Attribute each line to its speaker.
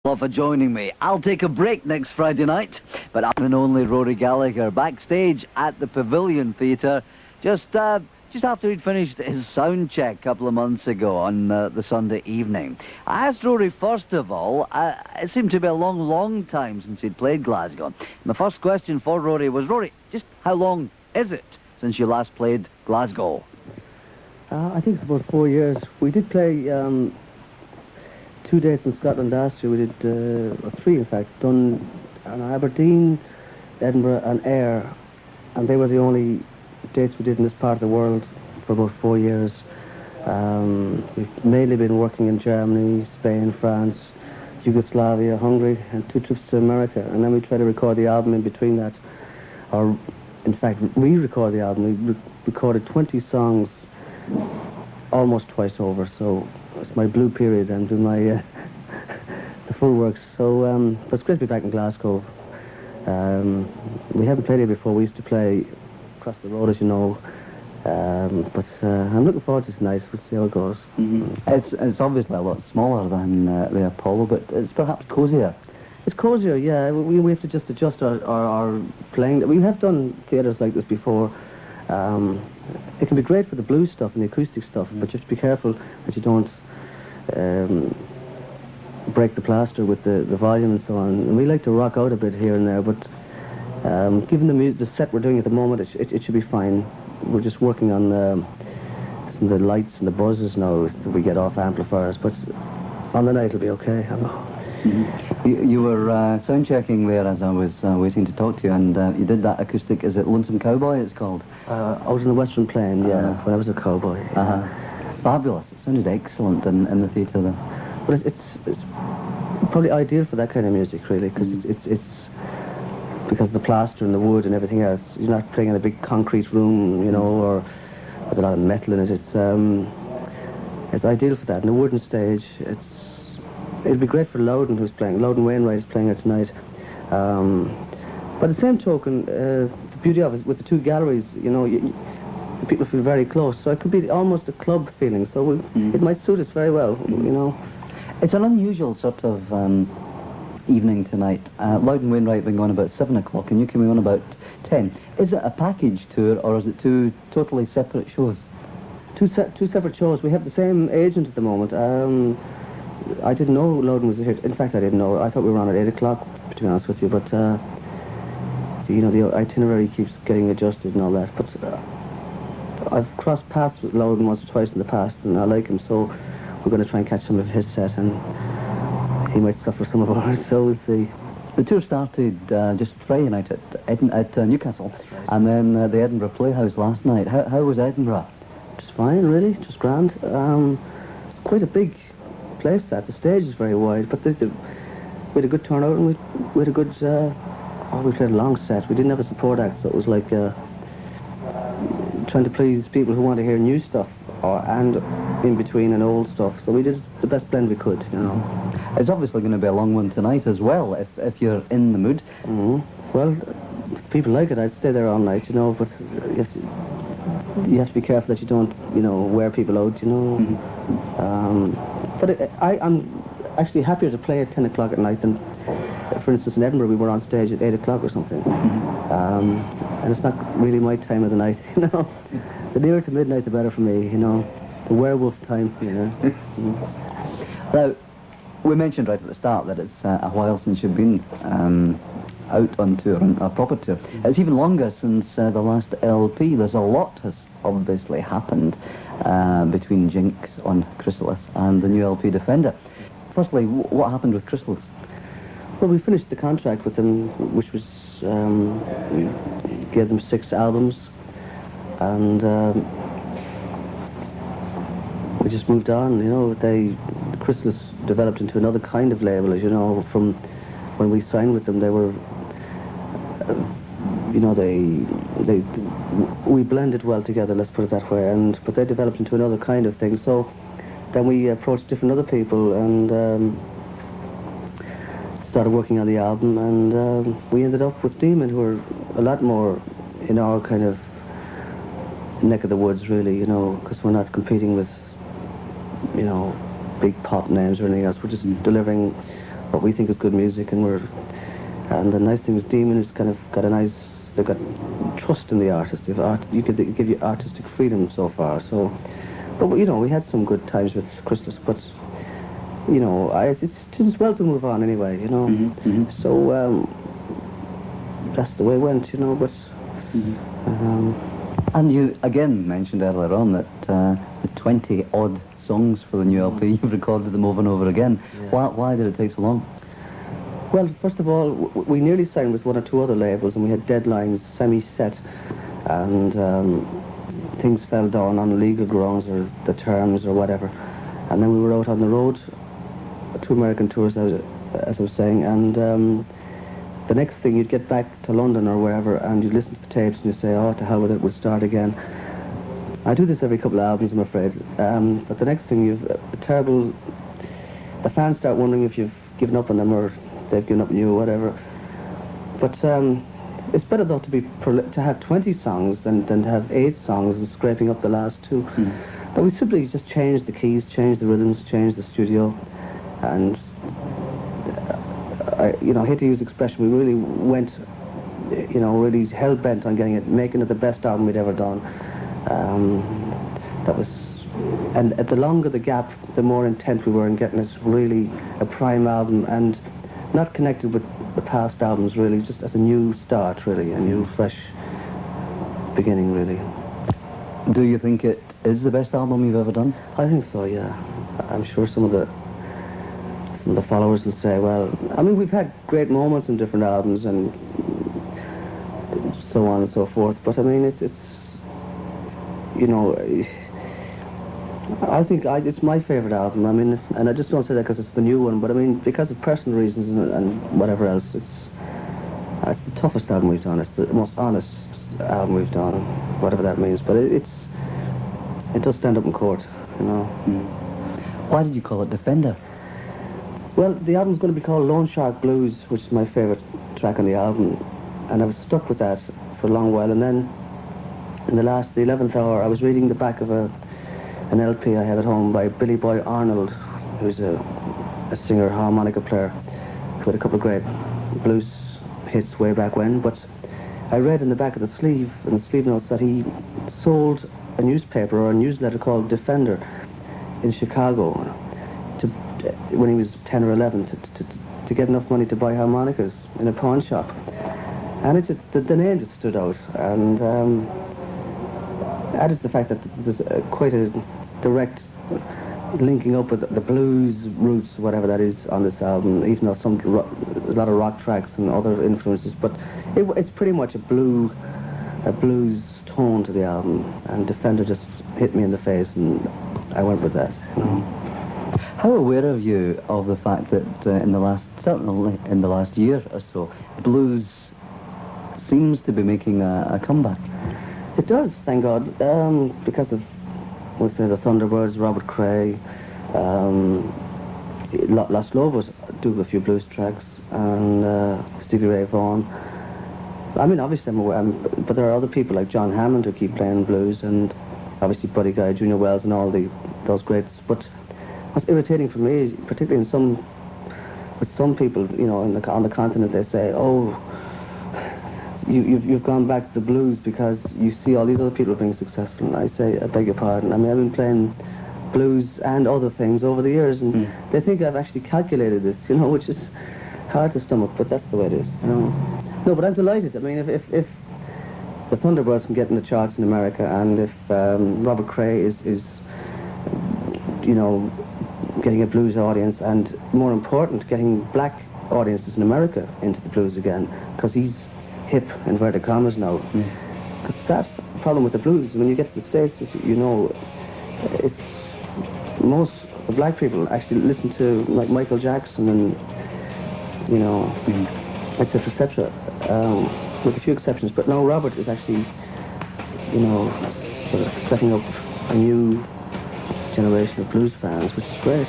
Speaker 1: For joining me. I'll take a break next Friday night, but I'm and only Rory Gallagher backstage at the Pavilion Theatre just after he'd finished his sound check a couple of months ago on the Sunday evening. I asked Rory first of all, it seemed to be a long time since he'd played Glasgow. My first question for Rory was, Rory, just how long is it since you last played Glasgow?
Speaker 2: I think it's about 4 years. We did play 2 dates in Scotland last year. We did, or 3 in fact, done in Aberdeen, Edinburgh and Ayr, and they were the only dates we did in this part of the world for about 4 years. We've mainly been working in Germany, Spain, France, Yugoslavia, Hungary, and 2 trips to America, and then we try to record the album in between that, or in fact re-record the album. We recorded 20 songs almost twice over, so it's my blue period. I'm doing my the full works. So but it's great to be back in Glasgow. We haven't played here before. We used to play across the road, as you know. But I'm looking forward to tonight. We'll see how it goes.
Speaker 1: It's obviously a lot smaller than the Apollo, but it's perhaps cosier.
Speaker 2: It's cosier, yeah. We have to just adjust our playing. We have done theatres like this before. It can be great for the blues stuff and the acoustic stuff, but you have to be careful that you don't break the plaster with the volume and so on. And we like to rock out a bit here and there, but given the set we're doing at the moment, it should be fine. We're just working on some of the lights and the buzzes now that we get off amplifiers, but on the night it'll be okay.
Speaker 1: You were sound checking there as I was waiting to talk to you, and you did that acoustic, is it Lonesome Cowboy it's called?
Speaker 2: Out in the Western Plain, yeah, when I was a cowboy. Yeah.
Speaker 1: Fabulous. It sounded excellent in the theatre there.
Speaker 2: But it's probably ideal for that kind of music, really, because it's because of the plaster and the wood and everything else. You're not playing in a big concrete room, you know, or with a lot of metal in it. It's ideal for that. And a wooden stage, it'd be great for Loudon, who's playing. Loudon Wainwright is playing it tonight. By the same token, the beauty of it, with the 2 galleries, you know, the people feel very close. So it could be almost a club feeling. So it might suit us very well, you know.
Speaker 1: It's an unusual sort of evening tonight. Loudon Wainwright being on about 7 o'clock, and you came on about 10. Is it a package tour, or is it 2 totally separate shows?
Speaker 2: Two separate shows. We have the same agent at the moment. I didn't know Loudon was here. In fact, I didn't know. I thought we were on at 8 o'clock, to be honest with you, but you know, the itinerary keeps getting adjusted and all that. But I've crossed paths with Loudon once or twice in the past, and I like him, so we're going to try and catch some of his set, and he might suffer some of ours, so we'll see.
Speaker 1: The tour started just Friday night at Newcastle, right. And then the Edinburgh Playhouse last night. How was Edinburgh?
Speaker 2: Just fine, really, just grand. It's quite a big place, that. The stage is very wide, but we had a good turnout, and we had a good... we played a long set. We didn't have a support act, so it was like trying to please people who want to hear new stuff, and in between and old stuff. So we did the best blend we could, you know.
Speaker 1: It's obviously going to be a long one tonight as well, if you're in the mood.
Speaker 2: Well, if people like it, I'd stay there all night, you know, but you have to be careful that you don't, you know, wear people out, you know. But I'm actually happier to play at 10 o'clock at night than, for instance, in Edinburgh we were on stage at 8 o'clock or something. And it's not really my time of the night, you know. The nearer to midnight, the better for me, you know. The werewolf time, you know.
Speaker 1: Now, we mentioned right at the start that it's a while since you've been out on tour, on a proper tour. It's even longer since the last LP. There's a lot has obviously happened between Jinx on Chrysalis and the new LP Defender. Firstly, what happened with Chrysalis?
Speaker 2: Well, we finished the contract with them, which was, we gave them 6 albums, and we just moved on, you know. Chrysalis developed into another kind of label, as you know. From when we signed with them, they were, you know, we blended well together, let's put it that way, but they developed into another kind of thing. So then we approached different other people and started working on the album, and we ended up with Demon, who were a lot more in our kind of neck of the woods, really, you know, because we're not competing with, you know, big pop names or anything else. We're just delivering what we think is good music, and the nice thing is Demon has kind of got a nice, they've got trust in the artist. You could give you artistic freedom so far. So, but you know, we had some good times with Christmas, but you know, it's just well to move on anyway, you know. So that's the way it went, you know. But
Speaker 1: and you again mentioned earlier on that the 20 odd songs for the new LP, you've recorded them over and over again. Yeah. Why did it take so long?
Speaker 2: Well, first of all, we nearly signed with one or two other labels, and we had deadlines semi-set, and things fell down on legal grounds or the terms or whatever. And then we were out on the road, 2 American tours, as I was saying, and the next thing you'd get back to London or wherever, and you'd listen to the tapes and you say, oh, to hell with it, we'll start again. I do this every couple of albums, I'm afraid. But the next thing, the fans start wondering if you've given up on them or they've given up on you or whatever. But it's better though to have 20 songs than to have 8 songs and scraping up the last 2. But we simply just changed the keys, changed the rhythms, changed the studio, and I hate to use the expression, we really went, really hell-bent on making it the best album we'd ever done. And the longer the gap, the more intent we were in getting it really a prime album, and not connected with the past albums, really, just as a new start, really, a new, fresh beginning, really.
Speaker 1: Do you think it is the best album you've ever done?
Speaker 2: I think so, yeah. I'm sure some of the followers will say, well, I mean, we've had great moments in different albums and so on and so forth, but I mean, it's I think it's my favourite album. I mean, and I just don't say that because it's the new one, but I mean, because of personal reasons and whatever else, it's the toughest album we've done. It's the most honest album we've done, whatever that means. But it does stand up in court, you know.
Speaker 1: Why did you call it Defender?
Speaker 2: Well, the album's going to be called Lone Shark Blues, which is my favourite track on the album, and I was stuck with that for a long while. And then, in the 11th hour, I was reading the back of an LP I have at home by Billy Boy Arnold, who's a singer, harmonica player, who had a couple of great blues hits way back when. But I read in the back of the sleeve, in the sleeve notes, that he sold a newspaper or a newsletter called Defender in Chicago when he was 10 or 11 to get enough money to buy harmonicas in a pawn shop. And the name just stood out, and added to the fact that there's quite a direct linking up with the blues roots, whatever that is, on this album, even though there's a lot of rock tracks and other influences, but it's pretty much a blues tone to the album, and Defender just hit me in the face, and I went with that, you know.
Speaker 1: How aware are you of the fact that certainly in the last year or so, blues seems to be making a comeback?
Speaker 2: It does, thank God, because of, let's say, the Thunderbirds, Robert Cray, Los Lobos do a few blues tracks, and Stevie Ray Vaughan. I mean, obviously I'm aware, but there are other people like John Hammond who keep playing blues, and obviously Buddy Guy, Junior Wells, and all those greats. But what's irritating for me is, particularly with some people, you know, on the continent, they say, oh, you've gone back to the blues because you see all these other people being successful. And I say, I beg your pardon. I mean, I've been playing blues and other things over the years, and they think I've actually calculated this, you know, which is hard to stomach, but that's the way it is, you know. No, but I'm delighted. I mean, if the Thunderbirds can get in the charts in America, and if Robert Cray is, you know, getting a blues audience, and more important, getting black audiences in America into the blues again, because he's hip, inverted commas, now. Because that's the problem with the blues. When you get to the States, you know, it's most the black people actually listen to like Michael Jackson and, you know, etc., etc., with a few exceptions. But now Robert is actually, you know, sort of setting up a new generation of blues fans, which is great.